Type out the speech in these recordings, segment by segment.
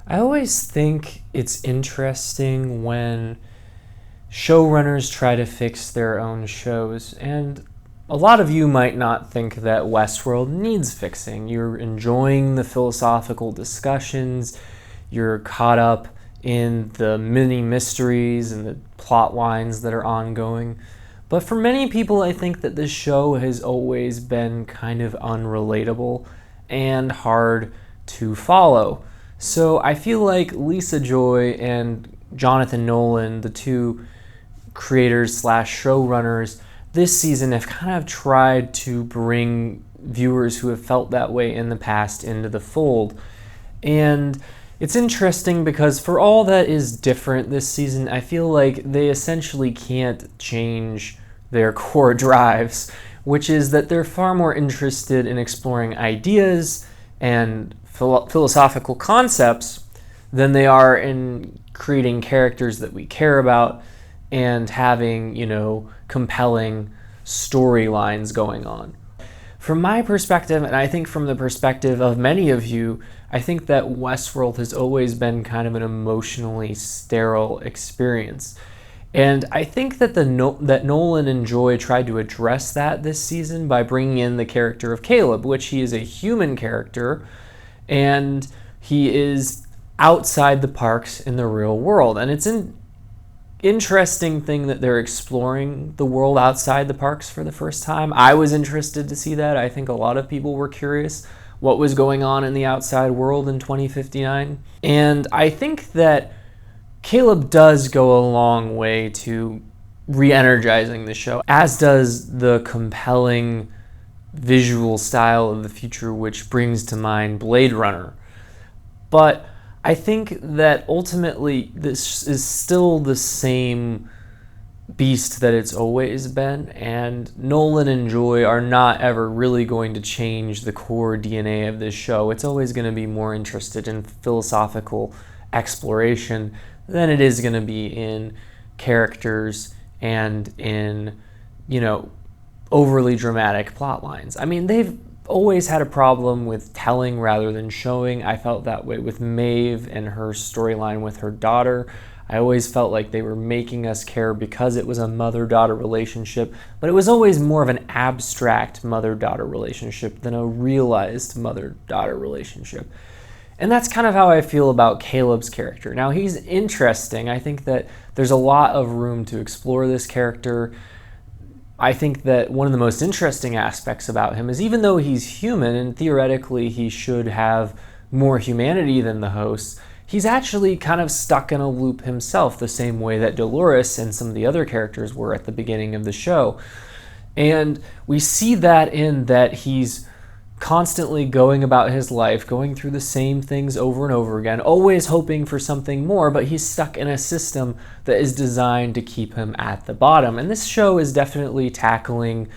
I always think it's interesting when showrunners try to fix their own shows, and a lot of you might not think that Westworld needs fixing. You're enjoying the philosophical discussions, you're caught up in the mini mysteries and the plot lines that are ongoing. But for many people, I think that this show has always been kind of unrelatable and hard to follow. So I feel like Lisa Joy and Jonathan Nolan, the two creators slash showrunners, this season have kind of tried to bring viewers who have felt that way in the past into the fold. And it's interesting because for all that is different this season, I feel like they essentially can't change their core drives, which is that they're far more interested in exploring ideas and philosophical concepts than they are in creating characters that we care about and having, compelling storylines going on. From my perspective, and I think from the perspective of many of you, I think that Westworld has always been kind of an emotionally sterile experience. And I think that that Nolan and Joy tried to address that this season by bringing in the character of Caleb, which he is a human character, and he is outside the parks in the real world. And it's an interesting thing that they're exploring the world outside the parks for the first time. I was interested to see that. I think a lot of people were curious what was going on in the outside world in 2059. And I think that Caleb does go a long way to re-energizing the show, as does the compelling visual style of the future, which brings to mind Blade Runner. But I think that ultimately this is still the same beast that it's always been, and Nolan and Joy are not ever really going to change the core DNA of this show. It's always going to be more interested in philosophical exploration than it is going to be in characters and in, overly dramatic plot lines. I mean, they've always had a problem with telling rather than showing. I felt that way with Maeve and her storyline with her daughter. I always felt like they were making us care because it was a mother-daughter relationship, but it was always more of an abstract mother-daughter relationship than a realized mother-daughter relationship. And that's kind of how I feel about Caleb's character. Now, he's interesting. I think that there's a lot of room to explore this character. I think that one of the most interesting aspects about him is even though he's human and theoretically he should have more humanity than the hosts, he's actually kind of stuck in a loop himself, the same way that Dolores and some of the other characters were at the beginning of the show. And we see that in that he's constantly going about his life, going through the same things over and over again, always hoping for something more, but he's stuck in a system that is designed to keep him at the bottom. And this show is definitely tackling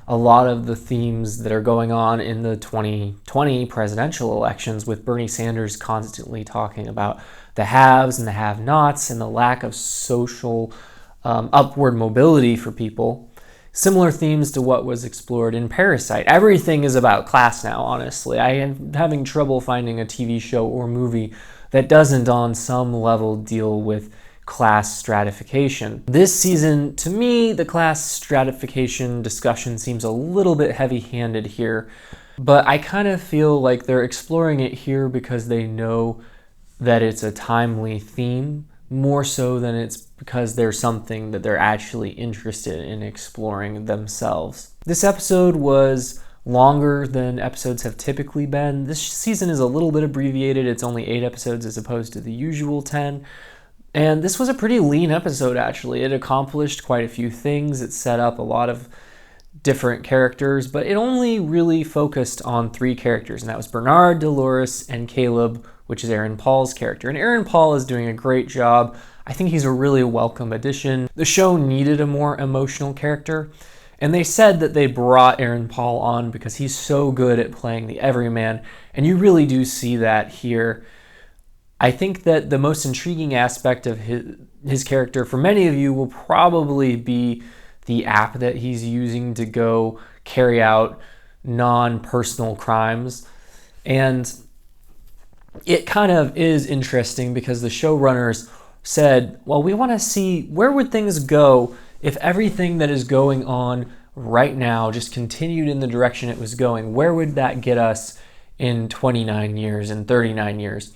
a lot of the themes that are going on in the 2020 presidential elections, with Bernie Sanders constantly talking about the haves and the have-nots and the lack of social upward mobility for people. Similar themes to what was explored in Parasite. Everything is about class now, honestly. I am having trouble finding a TV show or movie that doesn't on some level deal with class stratification. This season, to me, the class stratification discussion seems a little bit heavy-handed here, but I kind of feel like they're exploring it here because they know that it's a timely theme, more so than it's because there's something that they're actually interested in exploring themselves. This episode was longer than episodes have typically been. This season is a little bit abbreviated. It's only 8 episodes as opposed to the usual 10. And this was a pretty lean episode, actually. It accomplished quite a few things. It set up a lot of different characters, but it only really focused on 3 characters, and that was Bernard, Dolores, and Caleb, which is Aaron Paul's character. And Aaron Paul is doing a great job. I think he's a really welcome addition. The show needed a more emotional character, and they said that they brought Aaron Paul on because he's so good at playing the everyman, and you really do see that here. I think that the most intriguing aspect of his character for many of you will probably be the app that he's using to go carry out non-personal crimes. And it kind of is interesting because the showrunners said, well, we want to see where would things go if everything that is going on right now just continued in the direction it was going. Where would that get us in 29 years, in 39 years?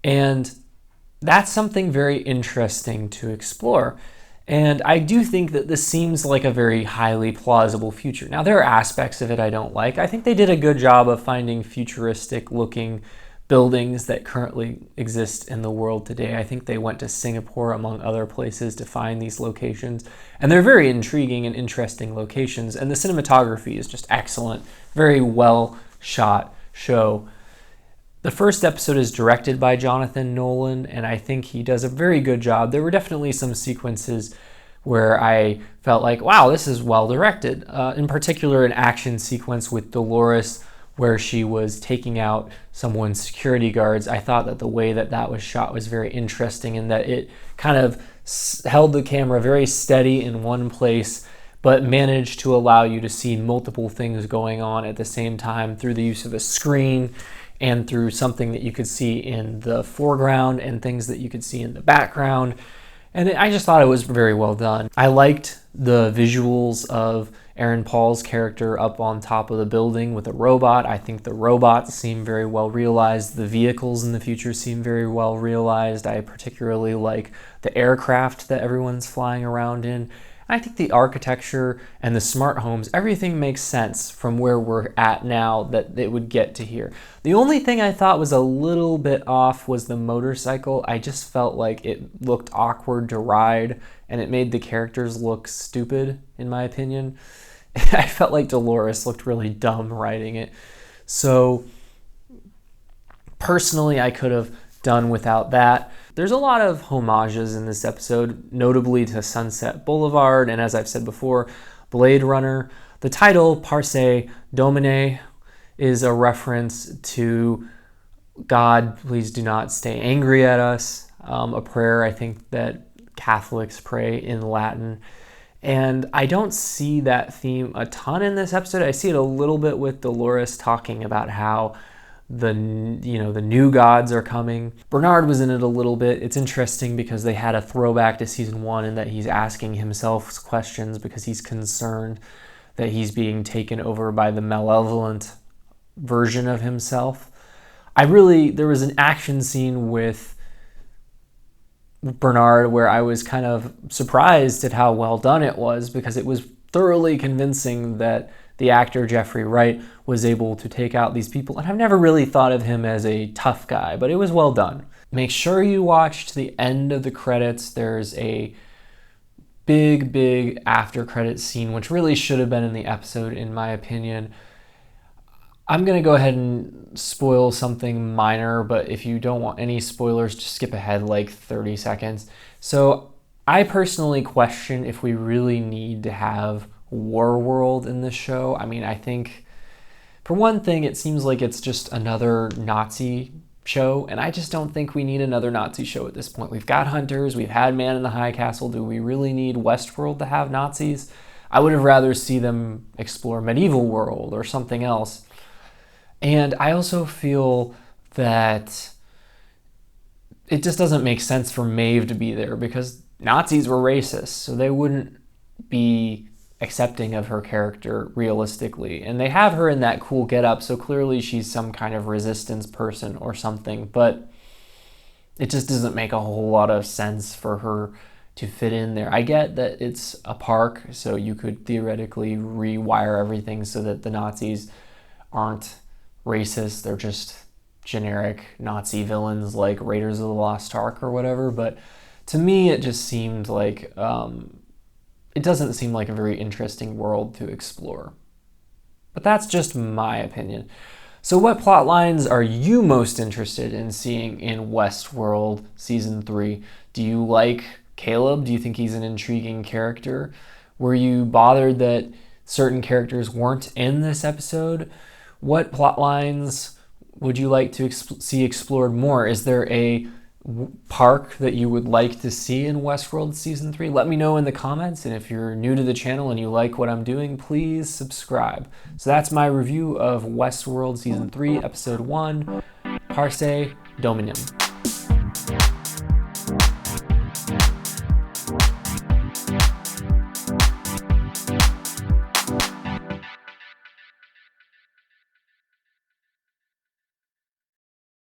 And that's something very interesting to explore. And I do think that this seems like a very highly plausible future. Now, there are aspects of it I don't like. I think they did a good job of finding futuristic looking buildings that currently exist in the world today. I think they went to Singapore, among other places, to find these locations. And they're very intriguing and interesting locations. And the cinematography is just excellent. Very well shot show. The first episode is directed by Jonathan Nolan, and I think he does a very good job. There were definitely some sequences where I felt like, wow, this is well directed. In particular, an action sequence with Dolores where she was taking out someone's security guards. I thought that the way that that was shot was very interesting in that it kind of held the camera very steady in one place, but managed to allow you to see multiple things going on at the same time through the use of a screen and through something that you could see in the foreground and things that you could see in the background. And I just thought it was very well done. I liked the visuals of Aaron Paul's character up on top of the building with a robot. I think the robots seem very well realized. The vehicles in the future seem very well realized. I particularly like the aircraft that everyone's flying around in. I think the architecture and the smart homes, everything makes sense from where we're at now that it would get to here. The only thing I thought was a little bit off was the motorcycle. I just felt like it looked awkward to ride and it made the characters look stupid, in my opinion. I felt like Dolores looked really dumb riding it. So personally, I could have done without that. There's a lot of homages in this episode, notably to Sunset Boulevard, and as I've said before, Blade Runner. The title, Parce Domine, is a reference to God, please do not stay angry at us, a prayer I think that Catholics pray in Latin. And I don't see that theme a ton in this episode. I see it a little bit with Dolores talking about how the new gods are coming. Bernard was in it a little bit. It's interesting because they had a throwback to season 1 in that he's asking himself questions because he's concerned that he's being taken over by the malevolent version of himself. There was an action scene with Bernard where I was kind of surprised at how well done it was because it was thoroughly convincing that the actor Jeffrey Wright was able to take out these people. And I've never really thought of him as a tough guy, but it was well done. Make sure you watch to the end of the credits. There's a big after credits scene, which really should have been in the episode, in my opinion. I'm going to go ahead and spoil something minor, but if you don't want any spoilers, just skip ahead like 30 seconds. So I personally question if we really need to have Warworld in this show. I mean, I think, for one thing, it seems like it's just another Nazi show, and I just don't think we need another Nazi show at this point. We've got Hunters, we've had Man in the High Castle. Do we really need Westworld to have Nazis? I would have rather see them explore Medieval World or something else. And I also feel that it just doesn't make sense for Maeve to be there because Nazis were racist, so they wouldn't be accepting of her character realistically. And they have her in that cool getup, so clearly she's some kind of resistance person or something, but it just doesn't make a whole lot of sense for her to fit in there. I get that it's a park, so you could theoretically rewire everything so that the Nazis aren't racist. They're just generic Nazi villains like Raiders of the Lost Ark or whatever, but to me it just seemed like it doesn't seem like a very interesting world to explore. But that's just my opinion. So what plot lines are you most interested in seeing in Westworld Season 3? Do you like Caleb? Do you think he's an intriguing character? Were you bothered that certain characters weren't in this episode? What plot lines would you like to see explored more? Is there a park that you would like to see in Westworld Season 3? Let me know in the comments, and if you're new to the channel and you like what I'm doing, please subscribe. So that's my review of Westworld Season 3, Episode 1. Parce Dominum.